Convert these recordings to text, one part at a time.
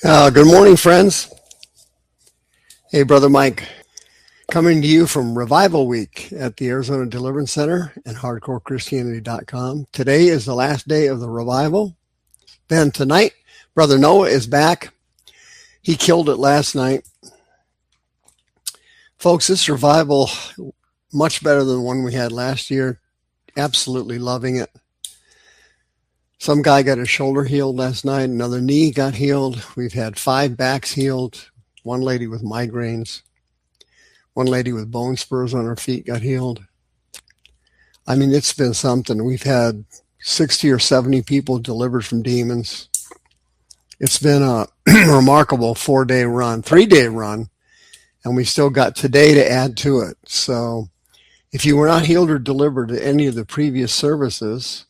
Good morning, friends. Hey, Brother Mike, coming to you from Revival Week at the Arizona Deliverance Center and HardcoreChristianity.com. Today is the last day of the revival. Then tonight, Brother Noah is back. He killed it last night. Folks, this revival, much better than the one we had last year. Absolutely loving it. Some guy got his shoulder healed last night. Another knee got healed. We've had 5 backs healed. One lady with migraines. One lady with bone spurs on her feet got healed. I mean, it's been something. We've had 60 or 70 people delivered from demons. It's been a remarkable 4-day run, 3-day run, and we still got today to add to it. So if you were not healed or delivered at any of the previous services,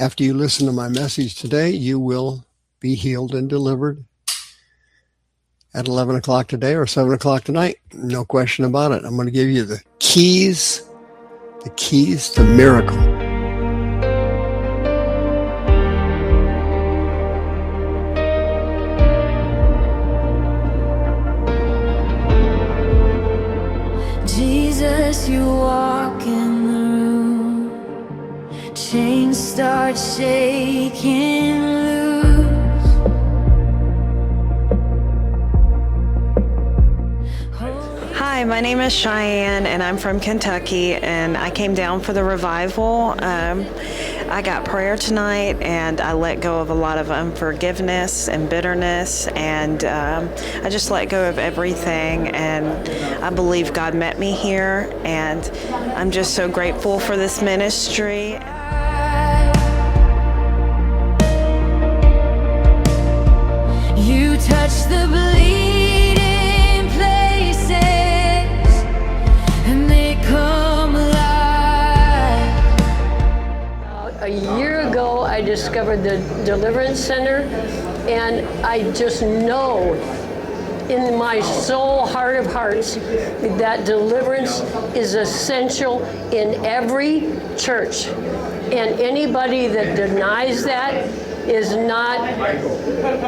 after you listen to my message today, you will be healed and delivered at 11 o'clock today or 7 o'clock tonight. No question about it. I'm going to give you the keys to miracle. Jesus, you walk in the room, chains start shaking loose. Hi, my name is Cheyenne, and I'm from Kentucky, and I came down for the revival. I got prayer tonight, and I let go of a lot of unforgiveness and bitterness, and I just let go of everything, and I believe God met me here, and I'm just so grateful for this ministry. You touch the bleeding places, and they come alive. A year ago, I discovered the Deliverance Center, and I just know in my soul, heart of hearts, that deliverance is essential in every church. And anybody that denies that is not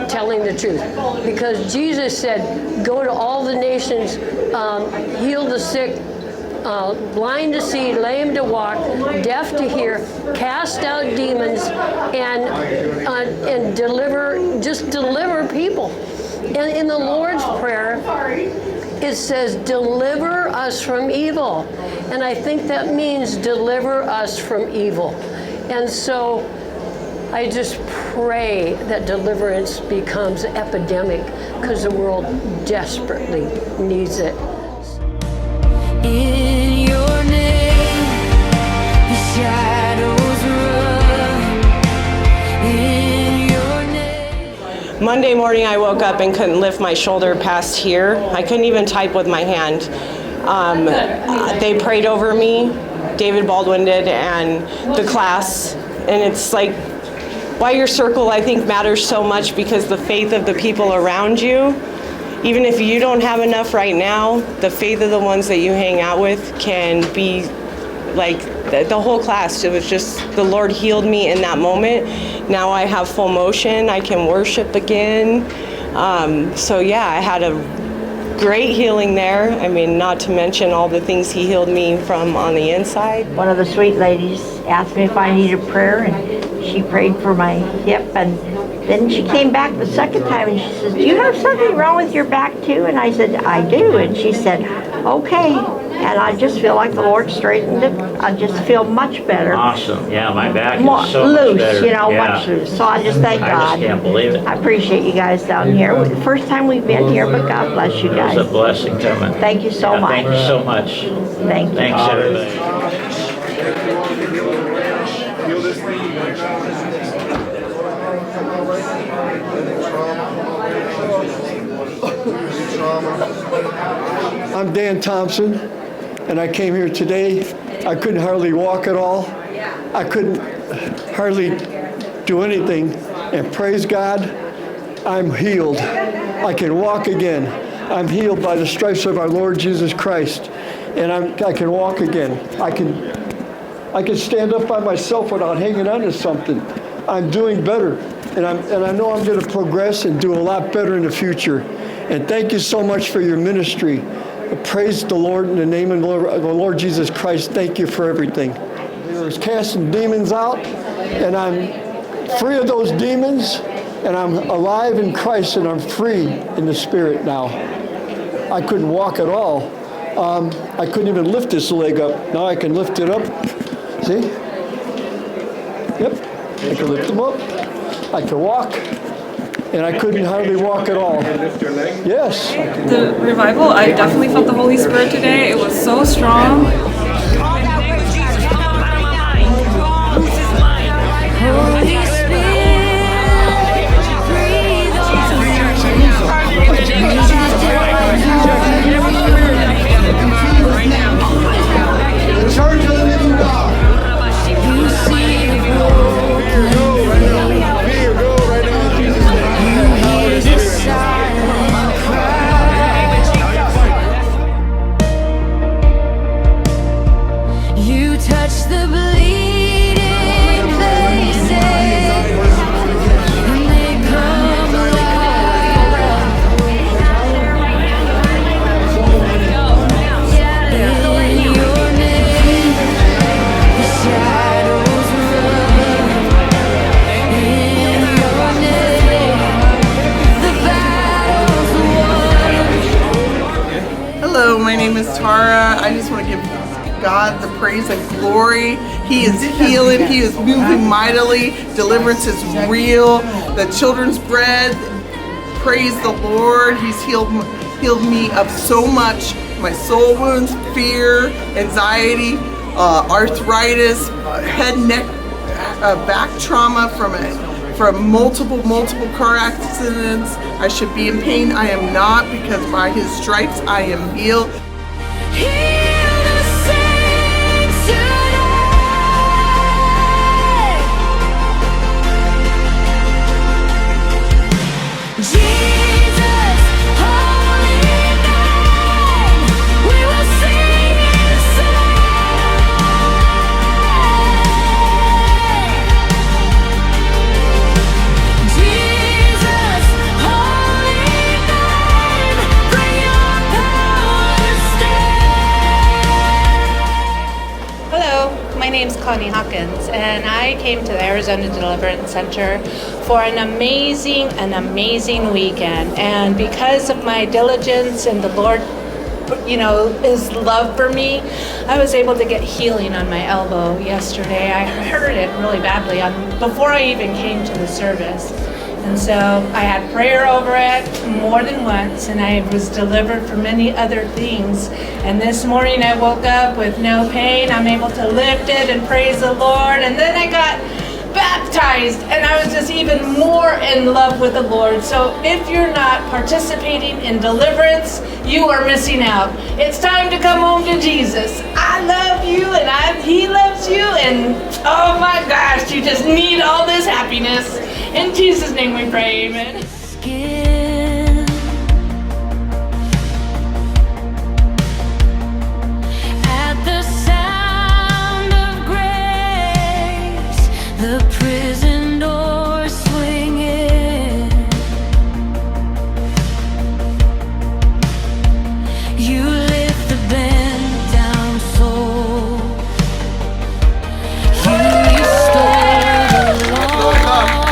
telling the truth. Because Jesus said, go to all the nations, heal the sick, blind to see, lame to walk, deaf to hear, cast out demons, and deliver people. And in the Lord's Prayer, it says, deliver us from evil. And I think that means deliver us from evil. And so I just pray that deliverance becomes epidemic, because the world desperately needs it. In your name, the shadows run. In your name. Monday morning I woke up and couldn't lift my shoulder past here. I couldn't even type with my hand. They prayed over me, David Baldwin did, and the class, and it's like why your circle, I think, matters so much, because the faith of the people around you, even if you don't have enough right now, the faith of the ones that you hang out with can be like the whole class. It was just the Lord healed me in that moment. Now I have full motion. I can worship again. So yeah, I had a great healing there. I mean, not to mention all the things he healed me from on the inside. One of the sweet ladies asked me if I needed prayer, and she prayed for my hip, and then she came back the second time and she says, do you have something wrong with your back too? And I said, I do. And she said, okay. And I just feel like the Lord straightened it. I just feel much better. Awesome. Yeah, my back More is so loose, much better. much loose. So I just thank I God. just can't believe it. I appreciate you guys down here. The first time we've been here, but God bless you guys. It was a blessing coming. Thank you so much. Thank you so much. Thank you. Thanks, everybody. I'm Dan Thompson, and I came here today. I couldn't hardly walk at all. I couldn't hardly do anything, and praise God, I'm healed. I can walk again. I'm healed by the stripes of our Lord Jesus Christ, and I can walk again. I can stand up by myself without hanging on to something. I'm doing better. and I know I'm going to progress and do a lot better in the future. And thank you so much for your ministry. Praise the Lord in the name of the Lord Jesus Christ. Thank you for everything. There's casting demons out, and I'm free of those demons, and I'm alive in Christ, and I'm free in the Spirit now. I couldn't walk at all. I couldn't even lift this leg up. Now I can lift it up. See? Yep. I can lift them up. I can walk. And I couldn't hardly walk at all. Yes. The revival, I definitely felt the Holy Spirit today. It was so strong. Holy Spirit, breathe The Church of the Living God. you see the broken, the silent cry. You touch the bleeding places, and they come alive. In your name, the shadows run. In your name, the battle's won. Hello, my name is Tara. I just want to give God the praise and glory. He is healing. He is moving mightily. Deliverance is real. The children's bread, praise the Lord. He's healed me of so much. My soul wounds, fear, anxiety, arthritis, head, neck, back trauma from multiple car accidents. I should be in pain. I am not, because by His stripes I am healed. Heal the saints tonight. Jesus, holy name, we will sing and sing. Jesus, holy name, bring your power, stay. Hello, my name's Connie Hawkins, and I came to the Arizona Deliverance Center for an amazing weekend. And because of my diligence and the Lord, His love for me, I was able to get healing on my elbow yesterday. I hurt it really badly before I even came to the service. And so I had prayer over it more than once, and I was delivered from many other things. And this morning I woke up with no pain. I'm able to lift it and praise the Lord. And then I got baptized, and I was just even more in love with the Lord. So if you're not participating in deliverance, you are missing out. It's time to come home to Jesus. I love you, and He loves you, and oh my gosh, you just need all this happiness. In Jesus' name we pray, amen. Skin. At the sound of grace, the prison door swinging. You lift the bent down soul. You restore the lost.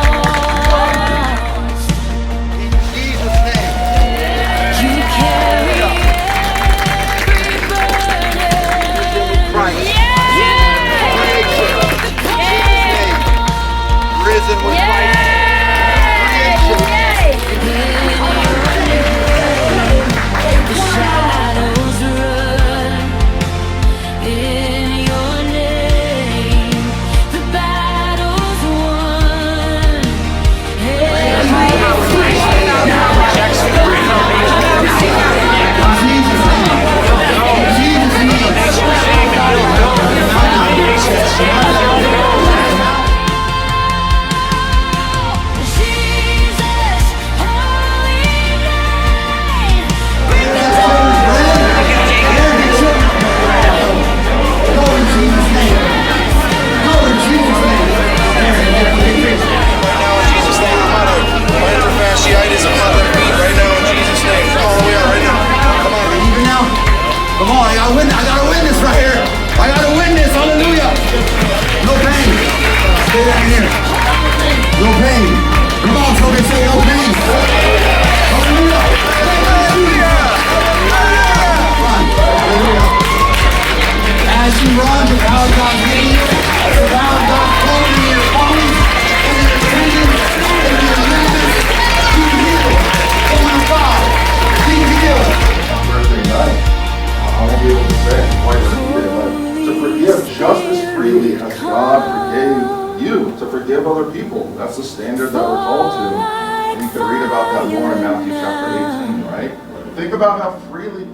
more in Matthew chapter 18, right? Think about how freely.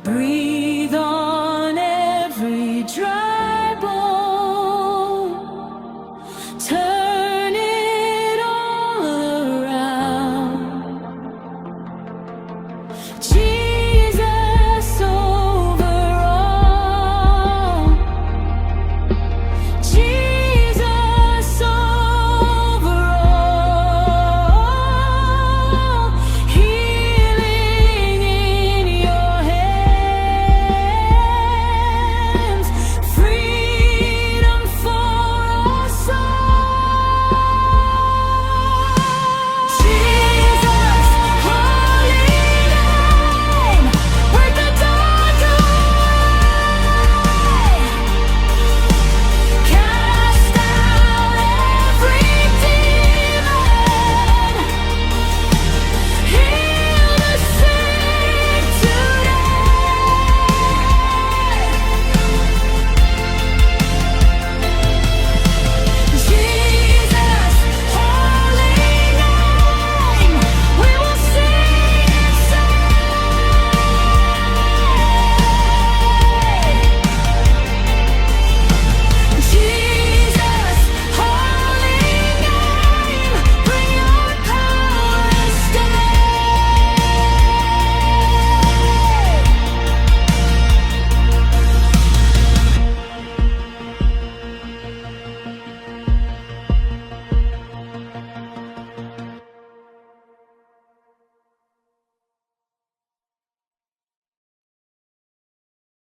Breathe on every dry